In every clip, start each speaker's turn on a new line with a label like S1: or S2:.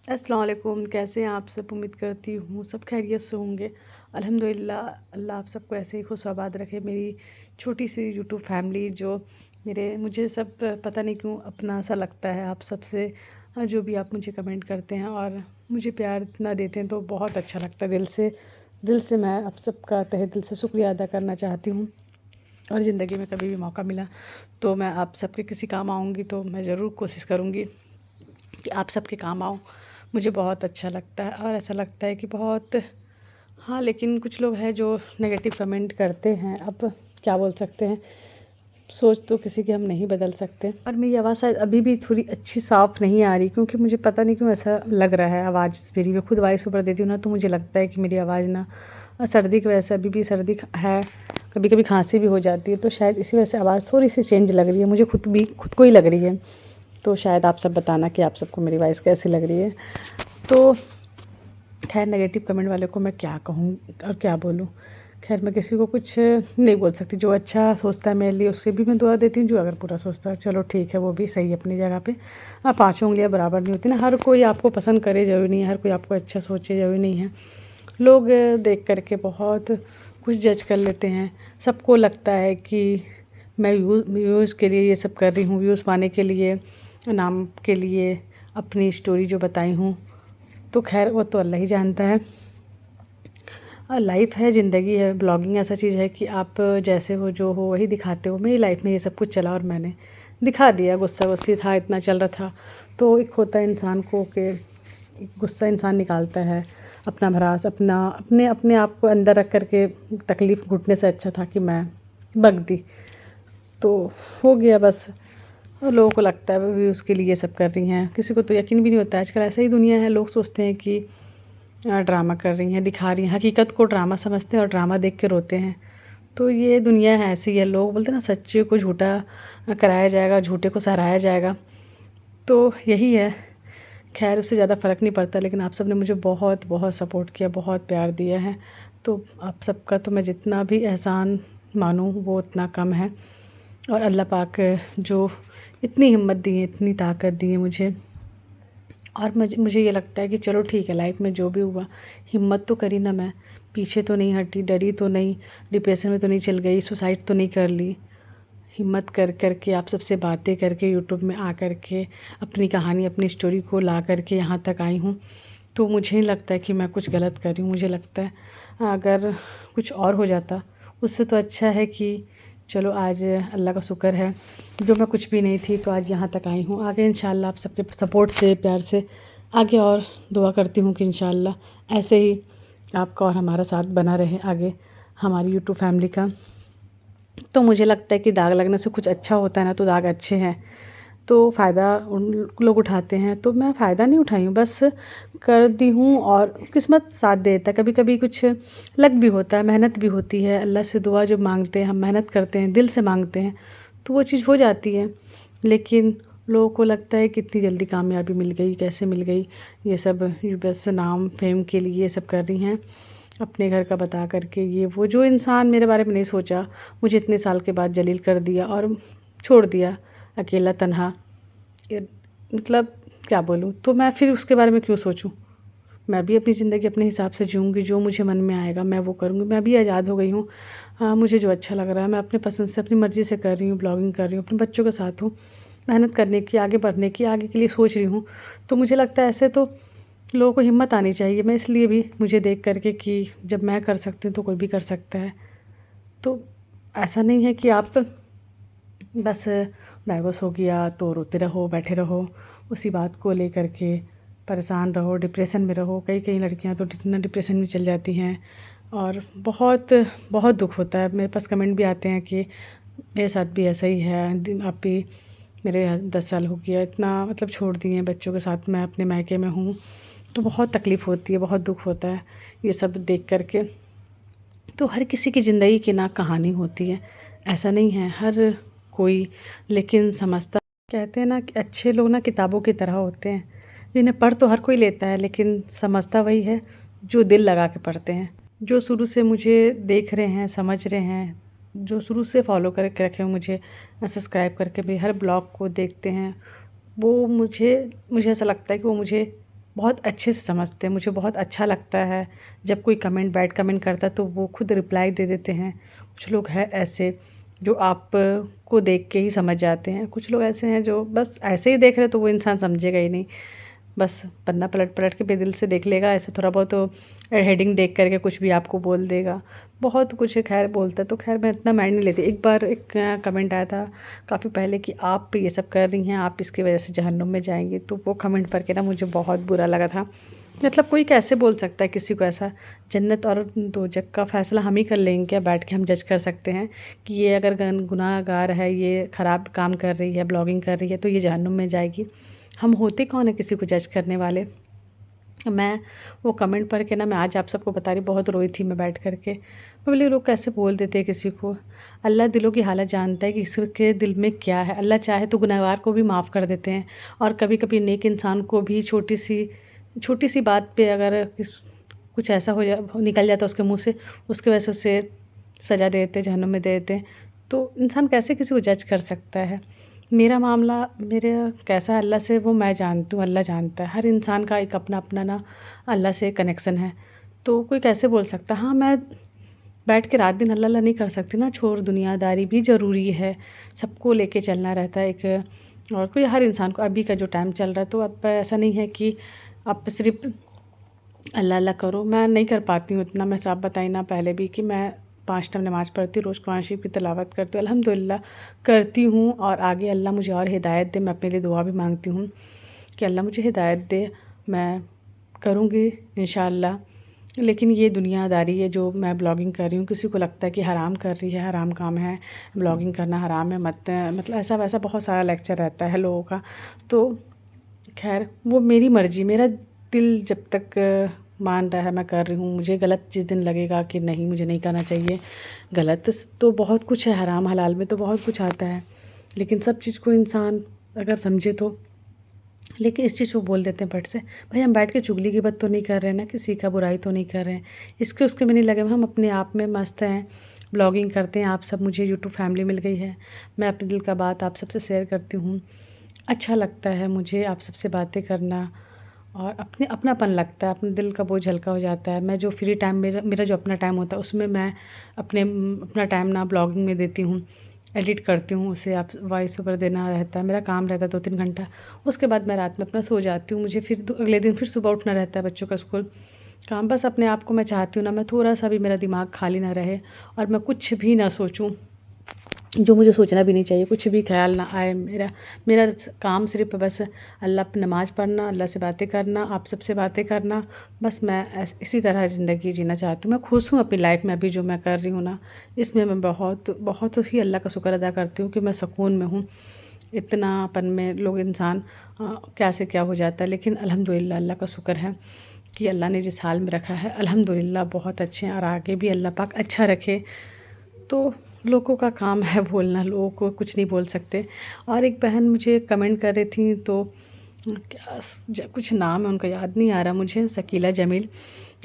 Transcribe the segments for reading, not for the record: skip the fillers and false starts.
S1: अस्सलाम वालेकुम। कैसे हैं आप सब? उम्मीद करती हूँ सब खैरियत से होंगे। अल्हम्दुलिल्लाह, अल्लाह आप सबको ऐसे ही खुश-आबाद रखे। मेरी छोटी सी यूट्यूब फैमिली जो मुझे सब पता नहीं क्यों अपना सा लगता है आप सबसे। जो भी आप मुझे कमेंट करते हैं और मुझे प्यार इतना देते हैं तो बहुत अच्छा लगता है दिल से मैं आप सबका तहे दिल से शुक्रिया अदा करना चाहती हूँ। और ज़िंदगी में कभी भी मौका मिला तो मैं आप सबके किसी काम आऊँगी, तो मैं ज़रूर कोशिश करूँगी कि आप सबके काम आऊँ। मुझे बहुत अच्छा लगता है और ऐसा लगता है कि बहुत हाँ, लेकिन कुछ लोग हैं जो नेगेटिव कमेंट करते हैं। अब क्या बोल सकते हैं, सोच तो किसी की हम नहीं बदल सकते। और मेरी आवाज़ शायद अभी भी थोड़ी अच्छी साफ़ नहीं आ रही, क्योंकि मुझे पता नहीं क्यों ऐसा लग रहा है। आवाज़ मेरी, मैं खुद वॉइस ओवर देती हूँ ना, तो मुझे लगता है कि मेरी आवाज़ ना सर्दी की वजह से, अभी भी सर्दी है, कभी कभी खांसी भी हो जाती है, तो शायद इसी वजह से आवाज़ थोड़ी सी चेंज लग रही है। मुझे खुद को ही लग रही है। तो शायद आप सब बताना कि आप सबको मेरी वॉइस कैसी लग रही है। तो खैर, नेगेटिव कमेंट वाले को मैं क्या कहूँ और क्या बोलूँ। खैर, मैं किसी को कुछ नहीं बोल सकती। जो अच्छा सोचता है मेरे लिए उससे भी मैं दुआ देती हूँ, जो अगर बुरा सोचता है चलो ठीक है, वो भी सही है अपनी जगह पे। पाँचों उंगलियाँ बराबर नहीं होती ना, हर कोई आपको पसंद करे ज़रूरी नहीं है, हर कोई आपको अच्छा सोचे ज़रूरी नहीं है। लोग देख कर के बहुत कुछ जज कर लेते हैं। सबको लगता है कि मैं व्यूज़ के लिए ये सब कर रही हूँ, व्यूज़ पाने के लिए, नाम के लिए अपनी स्टोरी जो बताई हूँ। तो खैर, वो तो अल्लाह ही जानता है। लाइफ है, ज़िंदगी है। ब्लॉगिंग ऐसा चीज़ है कि आप जैसे हो, जो हो वही दिखाते हो। मेरी लाइफ में ये सब कुछ चला और मैंने दिखा दिया। गुस्सा वुस्सी था, इतना चल रहा था, तो एक होता है इंसान को कि गुस्सा इंसान निकालता है, अपना भड़ास अपने अपने आप को अंदर रख कर के तकलीफ़ घुटने से अच्छा था कि मैं बक दी। तो हो गया बस। और लोगों को लगता है वो उसके लिए ये सब कर रही हैं, किसी को तो यकीन भी नहीं होता है। आजकल ऐसा ही दुनिया है, लोग सोचते हैं कि ड्रामा कर रही हैं, दिखा रही हैं, हकीकत को ड्रामा समझते हैं और ड्रामा देख के रोते हैं। तो ये दुनिया है, ऐसी है। लोग बोलते हैं ना, सच्चे को झूठा कराया जाएगा, झूठे को सराहाया जाएगा, तो यही है। खैर, उससे ज़्यादा फ़र्क नहीं पड़ता, लेकिन आप सब ने मुझे बहुत बहुत सपोर्ट किया, बहुत प्यार दिया है। तो आप सबका तो मैं जितना भी एहसान मानूँ वो उतना कम है। और अल्लाह पाक जो इतनी हिम्मत दी है, इतनी ताकत दी है मुझे, और मुझे ये लगता है कि चलो ठीक है, लाइफ में जो भी हुआ, हिम्मत तो करी ना मैं, पीछे तो नहीं हटी, डरी तो नहीं, डिप्रेशन में तो नहीं चल गई, सुसाइड तो नहीं कर ली। हिम्मत कर कर के, आप सबसे बातें करके, यूट्यूब में आ कर के अपनी कहानी, अपनी स्टोरी को ला कर के यहाँ तक आई हूँ। तो मुझे नहीं लगता है कि मैं कुछ गलत कर रही हूँ। मुझे लगता है अगर कुछ और हो जाता उससे तो अच्छा है कि चलो, आज अल्लाह का शुक्र है जो मैं कुछ भी नहीं थी तो आज यहाँ तक आई हूँ। आगे इंशाल्लाह आप सबके सपोर्ट से, प्यार से आगे और दुआ करती हूँ कि इंशाल्लाह ऐसे ही आपका और हमारा साथ बना रहे आगे, हमारी यूट्यूब फैमिली का। तो मुझे लगता है कि दाग लगने से कुछ अच्छा होता है ना, तो दाग अच्छे हैं तो फ़ायदा उन लोग उठाते हैं। तो मैं फ़ायदा नहीं उठाई हूँ, बस कर दी हूँ और किस्मत साथ देता है। कभी कभी कुछ लक भी होता है, मेहनत भी होती है। अल्लाह से दुआ जब मांगते हैं, हम मेहनत करते हैं, दिल से मांगते हैं, तो वो चीज़ हो जाती है। लेकिन लोगों को लगता है कि इतनी जल्दी कामयाबी मिल गई, कैसे मिल गई, ये सब बस नाम फेम के लिए ये सब कर रही हैं, अपने घर का बता करके। ये वो जो इंसान मेरे बारे में नहीं सोचा, मुझे इतने साल के बाद जलील कर दिया और छोड़ दिया अकेला तन्हा, ये मतलब क्या बोलूँ। तो मैं फिर उसके बारे में क्यों सोचूं। मैं भी अपनी ज़िंदगी अपने हिसाब से जीऊँगी, जो मुझे मन में आएगा मैं वो करूँगी। मैं भी आज़ाद हो गई हूँ। मुझे जो अच्छा लग रहा है मैं अपने पसंद से, अपनी मर्ज़ी से कर रही हूँ। ब्लॉगिंग कर रही हूँ, अपने बच्चों के साथ हूँ, मेहनत करने की, आगे बढ़ने की, आगे के लिए सोच रही हूँ। तो मुझे लगता है ऐसे तो लोगों को हिम्मत आनी चाहिए। मैं इसलिए भी, मुझे देख करके कि जब मैं कर सकती हूँ तो कोई भी कर सकता है। तो ऐसा नहीं है कि आप बस डाइवोर्स हो गया तो रोते रहो, बैठे रहो, उसी बात को लेकर के परेशान रहो, डिप्रेशन में रहो। कई कई लड़कियां तो इतना डिप्रेशन में चल जाती हैं और बहुत बहुत दुख होता है। मेरे पास कमेंट भी आते हैं कि मेरे साथ भी ऐसा ही है, आप भी, मेरे 10 साल हो गया, इतना मतलब छोड़ दिए हैं बच्चों के साथ, मैं अपने मायके में हूँ। तो बहुत तकलीफ़ होती है, बहुत दुख होता है ये सब देख कर के। तो हर किसी की ज़िंदगी की ना कहानी होती है, ऐसा नहीं है हर कोई, लेकिन समझता। कहते हैं ना कि अच्छे लोग ना किताबों की तरह होते हैं, जिन्हें पढ़ तो हर कोई लेता है, लेकिन समझता वही है जो दिल लगा के पढ़ते हैं। जो शुरू से मुझे देख रहे हैं, समझ रहे हैं, जो शुरू से फॉलो करके रखे हुए, मुझे सब्सक्राइब करके भी हर ब्लॉग को देखते हैं, वो मुझे मुझे ऐसा लगता है कि वो मुझे बहुत अच्छे से समझते हैं। मुझे बहुत अच्छा लगता है जब कोई कमेंट बैड कमेंट करता है तो वो खुद रिप्लाई दे देते हैं। कुछ लोग हैं ऐसे जो आप को देख के ही समझ जाते हैं, कुछ लोग ऐसे हैं जो बस ऐसे ही देख रहे तो वो इंसान समझेगा ही नहीं, बस पन्ना पलट पलट के बेदिल से देख लेगा, ऐसे थोड़ा बहुत तो हेडिंग देख करके कुछ भी आपको बोल देगा, बहुत कुछ खैर बोलता है। तो खैर मैं इतना माइंड नहीं लेती। एक बार एक कमेंट आया था काफ़ी पहले कि आप ये सब कर रही हैं, आप इसकी वजह से जहन्नुम में जाएंगी, तो वो कमेंट पढ़ के ना मुझे बहुत बुरा लगा था। मतलब कोई कैसे बोल सकता है किसी को ऐसा? जन्नत और दोज़ख का फ़ैसला हम ही कर लेंगे क्या? बैठ के हम जज कर सकते हैं कि ये अगर गुनाहगार है, ये ख़राब काम कर रही है, ब्लॉगिंग कर रही है, तो ये जहन्नुम में जाएगी। हम होते कौन है किसी को जज करने वाले? मैं वो कमेंट पढ़ के ना मैं आज आप सबको बता रही, बहुत रोई थी मैं बैठ कर के। मैं बोली लोग कैसे बोल देते हैं किसी को? अल्लाह दिलों की हालत जानता है कि किसके दिल में क्या है। अल्लाह चाहे तो गुनहगार को भी माफ़ कर देते हैं, और कभी कभी नेक इंसान को भी छोटी सी बात पे अगर कुछ ऐसा हो जा निकल जाता है उसके मुँह से, उसकी वजह से उसे सज़ा दे देते हैं, जहन्नुम में दे देते हैं। तो इंसान कैसे किसी को जज कर सकता है? मेरा मामला मेरा कैसा है अल्लाह से वो मैं जानती हूँ, अल्लाह जानता है। हर इंसान का एक अपना अपना ना अल्लाह से कनेक्शन है। तो कोई कैसे बोल सकता है? हाँ, मैं बैठ के रात दिन अल्लाह अल्लाह नहीं कर सकती ना, छोड़ दुनियादारी भी ज़रूरी है, सबको लेके चलना रहता है एक। और कोई हर इंसान को अभी का जो टाइम चल रहा है, तो अब ऐसा नहीं है कि आप सिर्फ अल्लाह अल्लाह करो। मैं नहीं कर पाती हूँ इतना, मैं साफ बताई ना पहले भी कि मैं 5 टाइम नमाज़ पढ़ती हूँ, रोज़ कुरान शरीफ की तिलावत करती हूँ, अल्हम्दुलिल्लाह करती हूँ। और आगे अल्लाह मुझे और हिदायत दे, मैं अपने लिए दुआ भी मांगती हूँ कि अल्लाह मुझे हिदायत दे, मैं करूँगी इंशाअल्लाह। लेकिन ये दुनियादारी है जो मैं ब्लॉगिंग कर रही हूँ, किसी को लगता है कि हराम कर रही है, हराम काम है, ब्लॉगिंग करना हराम है, मत मतलब ऐसा वैसा बहुत सारा लेक्चर रहता है लोगों का। तो खैर वो मेरी मर्ज़ी, मेरा दिल जब तक मान रहा है मैं कर रही हूँ। मुझे गलत जिस दिन लगेगा कि नहीं मुझे नहीं करना चाहिए, गलत तो बहुत कुछ है, हराम हलाल में तो बहुत कुछ आता है, लेकिन सब चीज़ को इंसान अगर समझे तो। लेकिन इस चीज़ को बोल देते हैं फट से, भाई हम बैठ के चुगली गिबत तो नहीं कर रहे हैं ना, किसी का बुराई तो नहीं कर रहे हैं, इसके उसके में नहीं लगे, हम अपने आप में मस्त हैं, ब्लॉगिंग करते हैं। आप सब, मुझे यूट्यूब फैमिली मिल गई है, मैं अपने दिल का बात आप सबसे शेयर करती हूँ। अच्छा लगता है मुझे आप सबसे बातें करना, और अपने अपनापन लगता है, अपने दिल का बोझ हल्का हो जाता है। मैं जो फ्री टाइम मेरा जो अपना टाइम होता है उसमें मैं अपना टाइम ना ब्लॉगिंग में देती हूँ, एडिट करती हूँ, उसे आप वॉइस ओवर देना रहता है, मेरा काम रहता है 2-3 घंटा। उसके बाद मैं रात में अपना सो जाती हूँ, मुझे फिर अगले दिन फिर सुबह उठना रहता है, बच्चों का स्कूल काम। बस अपने आप को मैं चाहती हूँ ना, मैं थोड़ा सा भी मेरा दिमाग खाली ना रहे, और मैं कुछ भी ना सोचूँ जो मुझे सोचना भी नहीं चाहिए, कुछ भी ख्याल ना आए। मेरा मेरा काम सिर्फ बस अल्लाह पर नमाज़ पढ़ना, अल्लाह से बातें करना, आप सबसे बातें करना। बस मैं इसी तरह ज़िंदगी जीना चाहती हूँ। मैं खुश हूँ अपनी लाइफ में, अभी जो मैं कर रही हूँ ना, इसमें मैं बहुत बहुत ही अल्लाह का शुक्र अदा करती हूँ कि मैं सुकून में हूँ। इतनापन में लोग इंसान क्या से क्या हो जाता है, लेकिन अल्हम्दुलिल्लाह अल्लाह का शुक्र है कि अल्लाह ने जिस हाल में रखा है अल्हम्दुलिल्लाह बहुत अच्छे हैं, और आगे भी अल्लाह पाक अच्छा रखे। तो लोगों का काम है बोलना, लोगों को कुछ नहीं बोल सकते। और एक बहन मुझे कमेंट कर रही थी, तो क्या कुछ नाम है उनका याद नहीं आ रहा मुझे, शकीला जमील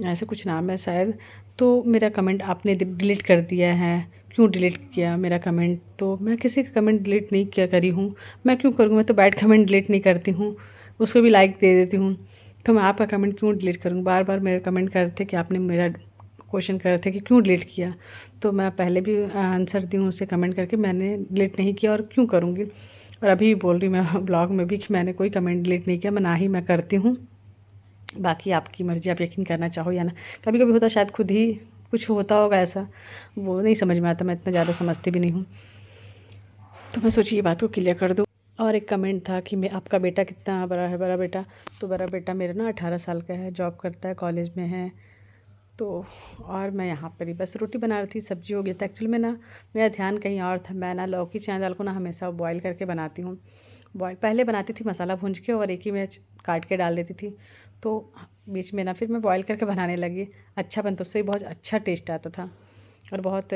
S1: ऐसे कुछ नाम है शायद। तो मेरा कमेंट आपने डिलीट कर दिया है, क्यों डिलीट किया मेरा कमेंट? तो मैं किसी का कमेंट डिलीट नहीं किया करी हूँ, मैं क्यों करूँगी? मैं तो बैड कमेंट डिलीट नहीं करती हूँ, उसको भी लाइक दे देती हूँ। तो मैं आपका कमेंट क्यों डिलीट करूँगी? बार बार मेरे कमेंट कर रहे थे कि आपने मेरा क्वेश्चन कर रहे थे कि क्यों डिलीट किया, तो मैं पहले भी आंसर दी हूँ उसे कमेंट करके, मैंने डिलीट नहीं किया और क्यों करूँगी। और अभी बोल रही मैं ब्लॉग में भी कि मैंने कोई कमेंट डिलीट नहीं किया, मैं ना ही मैं करती हूँ। बाकी आपकी मर्ज़ी, आप यकीन करना चाहो या ना। कभी कभी होता शायद खुद ही कुछ होता होगा ऐसा, वो नहीं समझ में आता, मैं इतना ज़्यादा समझती भी नहीं हूँ। तो मैं सोची ये बात को क्लियर कर दूँ। और एक कमेंट था कि मैं आपका बेटा कितना बड़ा है? बड़ा बेटा, तो बड़ा बेटा मेरा ना 18 साल का है, जॉब करता है, कॉलेज में है। तो और मैं यहाँ पर ही बस रोटी बना रही थी, सब्ज़ी हो गया था। एक्चुअली में ना मेरा ध्यान कहीं और था, मैं ना लौकी चना दाल को ना हमेशा बॉयल करके बनाती हूँ। बॉयल पहले बनाती थी मसाला भून के, और एक ही में काट के डाल देती थी। तो बीच में ना फिर मैं बॉयल करके बनाने लगी, अच्छा बनता, उससे बहुत अच्छा टेस्ट आता था, और बहुत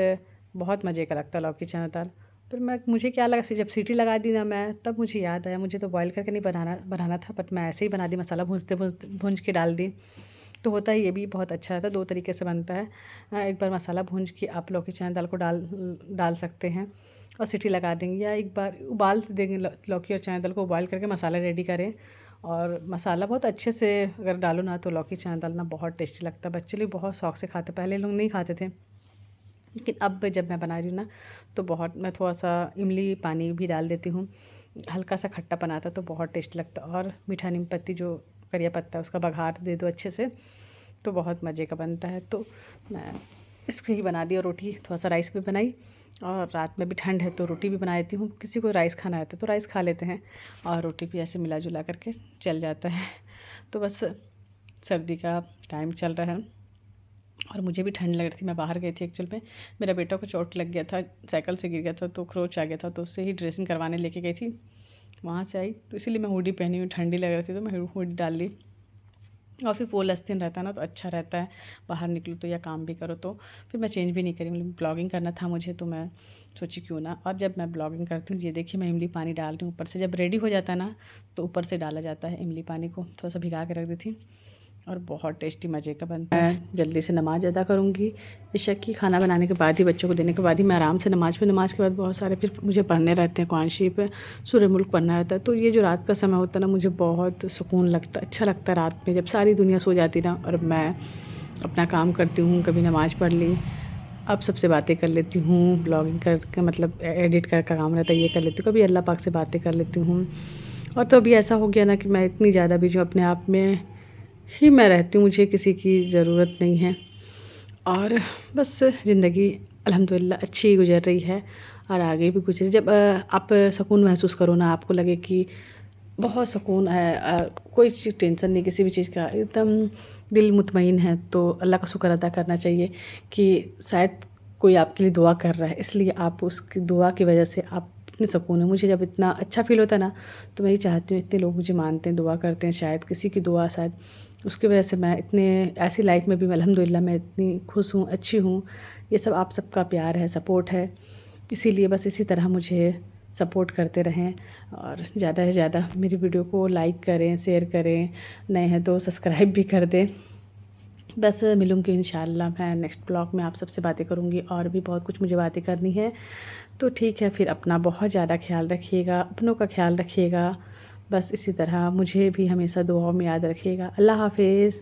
S1: बहुत मज़े का लगता लौकी चना दाल। फिर मुझे क्या लगा, जब सीटी लगा दी ना मैं, तब मुझे याद आया मुझे तो बॉयल करके नहीं बनाना था, बट मैं ऐसे ही बना दी, मसाला भूंज के डाल दी। तो होता है ये भी बहुत अच्छा रहता है, 2 तरीके से बनता है। एक बार मसाला भूंज के आप लौकी चना दाल को डाल सकते हैं और सीटी लगा देंगे, या एक बार उबाल देंगे, लौकी और चना दाल को उबाल करके मसाला रेडी करें और मसाला बहुत अच्छे से अगर डालो ना तो लौकी चना डालना बहुत टेस्टी लगता है। बच्चे लोग बहुत शौक से खाते, पहले लोग नहीं खाते थे, लेकिन अब जब मैं बना रही हूँ ना तो बहुत, मैं थोड़ा सा इमली पानी भी डाल देती हूँ, हल्का सा खट्टापन आता तो बहुत टेस्ट लगता है। और मीठा नीम पत्ती जो करिया पत्ता है उसका बघार दे दो अच्छे से तो बहुत मज़े का बनता है। तो मैं इसको ही बना दिया, रोटी थोड़ा सा राइस भी बनाई, और रात में भी ठंड है तो रोटी भी बना देती हूँ। किसी को राइस खाना रहता है तो राइस खा लेते हैं, और रोटी भी ऐसे मिला जुला करके चल जाता है। तो बस सर्दी का टाइम चल रहा है और मुझे भी ठंड लग रही थी। मैं बाहर गई थी एक्चुअल में, मेरा बेटा को चोट लग गया था, साइकिल से गिर गया था तो खरोच आ गया था, तो उससे ही ड्रेसिंग करवाने लेके गई थी। वहाँ से आई तो इसीलिए मैं हुडी पहनी हुई, ठंडी लग रही थी तो मैं हुडी डाल ली। और फिर पोल आस्तीन रहता है ना तो अच्छा रहता है, बाहर निकलो तो या काम भी करो तो। फिर मैं चेंज भी नहीं करी, मतलब ब्लॉगिंग करना था मुझे तो मैं सोची क्यों ना। और जब मैं ब्लॉगिंग करती हूँ, ये देखिए मैं इमली पानी डाल रही हूँ ऊपर से, जब रेडी हो जाता है ना तो ऊपर से डाला जाता है इमली पानी को, थोड़ा सा भिगा के रख दी थी और बहुत टेस्टी मज़े का बनता है। जल्दी से नमाज़ अदा करूँगी इशा की, खाना बनाने के बाद ही, बच्चों को देने के बाद ही मैं आराम से नमाज़ पे, नमाज़ के बाद बहुत सारे फिर मुझे पढ़ने रहते हैं, कुरान शरीफ सूरह मुल्क पढ़ना रहता है। तो ये जो रात का समय होता है ना मुझे बहुत सुकून लगता है, अच्छा लगता है रात में जब सारी दुनिया सो जाती ना और मैं अपना काम करती हूँ। कभी नमाज़ पढ़ ली, अब सबसे बातें कर लेती हूँ, ब्लॉगिंग करके मतलब एडिट कर का काम रहता है ये कर लेती हूँ, कभी अल्लाह पाक से बातें कर लेती हूँ। और तो अभी ऐसा हो गया ना कि मैं इतनी ज़्यादा भी जो अपने आप में ही मैं रहती हूँ, मुझे किसी की ज़रूरत नहीं है। और बस ज़िंदगी अल्हम्दुलिल्लाह अच्छी गुजर रही है और आगे भी गुजरे। जब आप सुकून महसूस करो ना, आपको लगे कि बहुत सुकून है, कोई चीज़ टेंशन नहीं किसी भी चीज़ का, एकदम दिल मुतमईन है, तो अल्लाह का शुक्र अदा करना चाहिए कि शायद कोई आपके लिए दुआ कर रहा है, इसलिए आप उसकी दुआ की वजह से आप इतने सुकून है। मुझे जब इतना अच्छा फ़ील होता है ना तो मैं ये चाहती हूँ, इतने लोग मुझे मानते हैं, दुआ करते हैं, शायद किसी की दुआ, शायद उसकी वजह से मैं इतने ऐसी लाइफ में भी अल्हम्दुलिल्लाह मैं इतनी खुश हूँ, अच्छी हूँ। ये सब आप सबका प्यार है, सपोर्ट है, इसीलिए बस इसी तरह मुझे सपोर्ट करते रहें और ज़्यादा से ज़्यादा मेरी वीडियो को लाइक करें, शेयर करें, नए हैं तो सब्सक्राइब भी कर दें। बस मिलूँगी इंशाल्लाह मैं नेक्स्ट ब्लॉग में, आप सबसे बातें करूँगी और भी बहुत कुछ मुझे बातें करनी है। तो ठीक है, फिर अपना बहुत ज़्यादा ख्याल रखिएगा, अपनों का ख्याल रखिएगा। बस इसी तरह मुझे भी हमेशा दुआओं में याद रखिएगा। अल्लाह हाफ़िज़।